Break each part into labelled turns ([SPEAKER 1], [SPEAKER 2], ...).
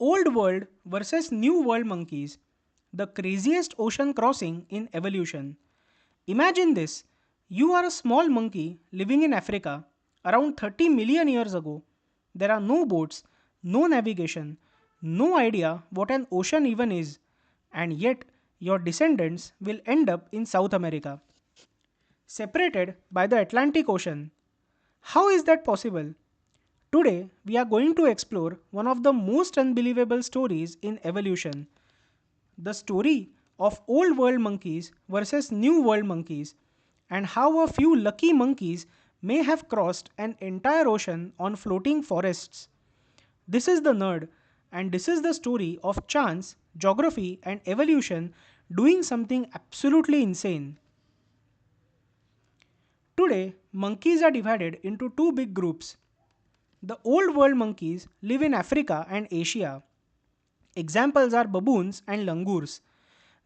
[SPEAKER 1] Old world versus new world monkeys, the craziest ocean crossing in evolution. Imagine this, you are a small monkey living in Africa around 30 million years ago. There are no boats, no navigation, no idea what an ocean even is, and yet your descendants will end up in South America, separated by the Atlantic Ocean. How is that possible? Today, we are going to explore one of the most unbelievable stories in evolution, the story of old world monkeys versus new world monkeys, and how a few lucky monkeys may have crossed an entire ocean on floating forests. This is the nerd, and this is the story of chance, geography, and evolution doing something absolutely insane. Today, monkeys are divided into two big groups. The old world monkeys live in Africa and Asia. Examples are baboons and langurs.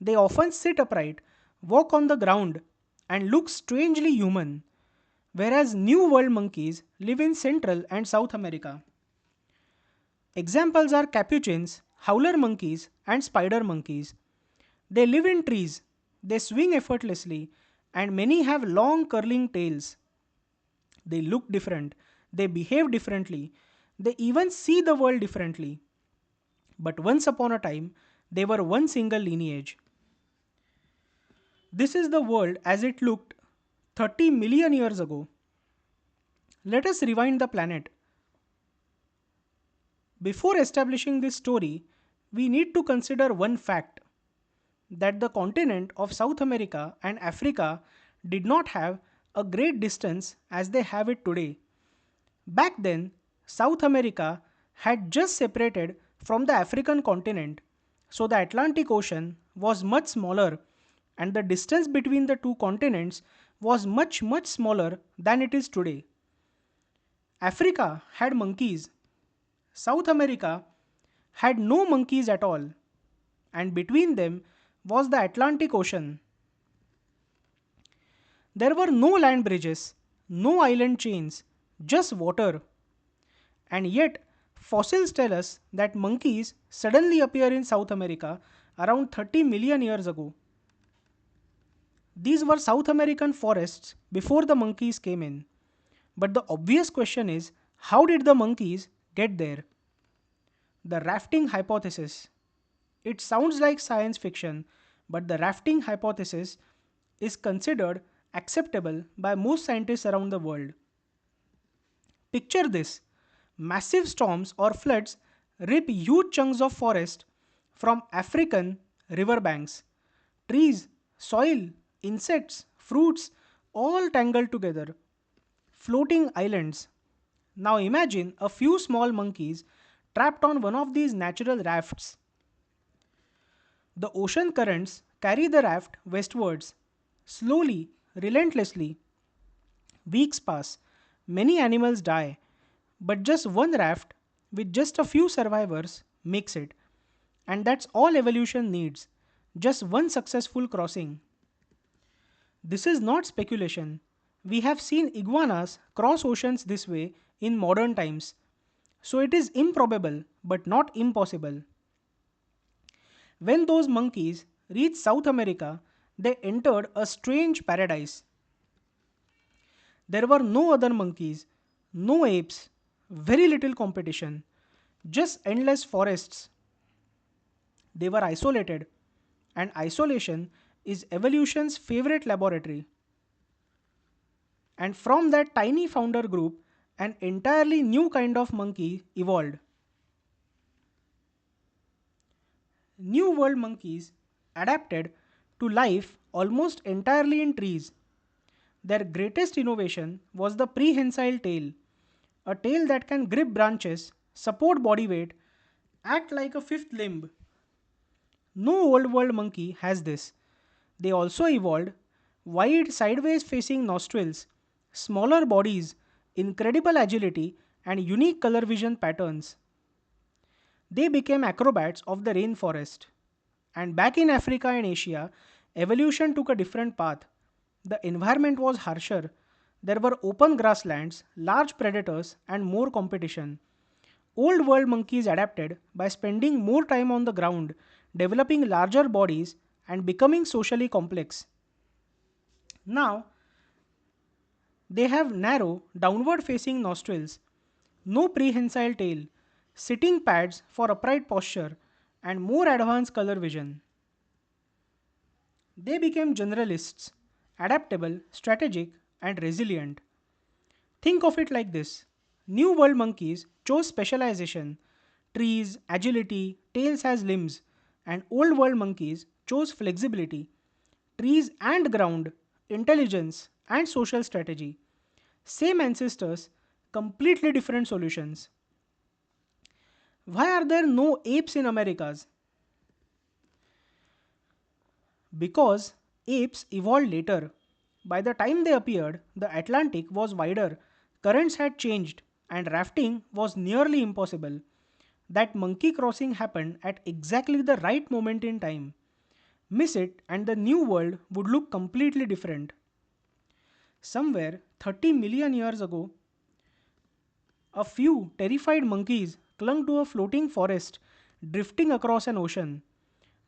[SPEAKER 1] They often sit upright, walk on the ground, and look strangely human, whereas New World monkeys live in Central and South America. Examples are capuchins, howler monkeys, and spider monkeys. They live in trees, they swing effortlessly, and many have long curling tails. They look different, they behave differently, they even see the world differently. But once upon a time, they were one single lineage. This is the world as it looked 30 million years ago. Let us rewind the planet. Before establishing this story, we need to consider one fact that the continent of South America and Africa did not have a great distance as they have it today. Back then, South America had just separated from the African continent, so the Atlantic Ocean was much smaller and the distance between the two continents was much smaller than it is today. Africa had monkeys, South America had no monkeys at all, and between them was the Atlantic Ocean. There were no land bridges, no island chains, just water. And yet, fossils tell us that monkeys suddenly appear in South America around 30 million years ago. These were South American forests before the monkeys came in. But the obvious question is, how did the monkeys get there? The rafting hypothesis. It sounds like science fiction, but the rafting hypothesis is considered acceptable by most scientists around the world. Picture this, massive storms or floods rip huge chunks of forest from African riverbanks. Trees, soil, insects, fruits, all tangled together, floating islands. Now imagine a few small monkeys trapped on one of these natural rafts. The ocean currents carry the raft westwards, slowly, relentlessly. Weeks pass, many animals die, but just one raft with just a few survivors makes it. And that's all evolution needs, just one successful crossing. This is not speculation. We have seen iguanas cross oceans this way in modern times. So it is improbable but not impossible. When those monkeys reached South America, they entered a strange paradise. There were no other monkeys, no apes, very little competition, just endless forests. They were isolated, and isolation is evolution's favorite laboratory. And from that tiny founder group, an entirely new kind of monkey evolved. New World monkeys adapted to life almost entirely in trees. Their greatest innovation was the prehensile tail, a tail that can grip branches, support body weight, act like a fifth limb. No old world monkey has this. They also evolved wide sideways facing nostrils, smaller bodies, incredible agility, and unique color vision patterns. They became acrobats of the rainforest. And back in Africa and Asia, evolution took a different path. The environment was harsher. There were open grasslands, large predators, and more competition. Old world monkeys adapted by spending more time on the ground, developing larger bodies, and becoming socially complex. Now, they have narrow, downward facing nostrils, no prehensile tail, sitting pads for upright posture, and more advanced color vision. They became generalists, adaptable, strategic, and resilient. Think of it like this: New World monkeys chose specialization, trees, agility, tails has limbs, and Old World monkeys chose flexibility, trees and ground, intelligence, and social strategy. Same ancestors, completely different solutions. Why are there no apes in Americas? Because apes evolved later. By the time they appeared, the Atlantic was wider, currents had changed, and rafting was nearly impossible. That monkey crossing happened at exactly the right moment in time. Miss it, and the new world would look completely different. Somewhere 30 million years ago, a few terrified monkeys clung to a floating forest drifting across an ocean.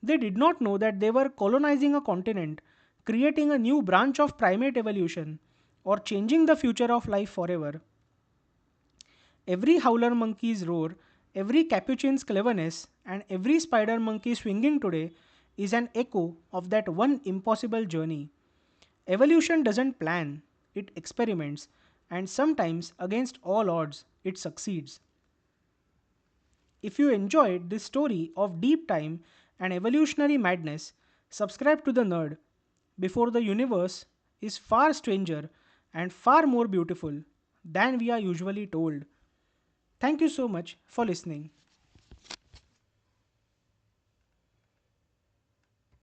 [SPEAKER 1] They did not know that they were colonizing a continent, creating a new branch of primate evolution, or changing the future of life forever. Every howler monkey's roar, every capuchin's cleverness, and every spider monkey swinging today is an echo of that one impossible journey. Evolution doesn't plan, it experiments, and sometimes, against all odds, it succeeds. If you enjoyed this story of deep time and evolutionary madness, subscribe to The Nerd before the universe is far stranger and far more beautiful than we are usually told. Thank you so much for listening.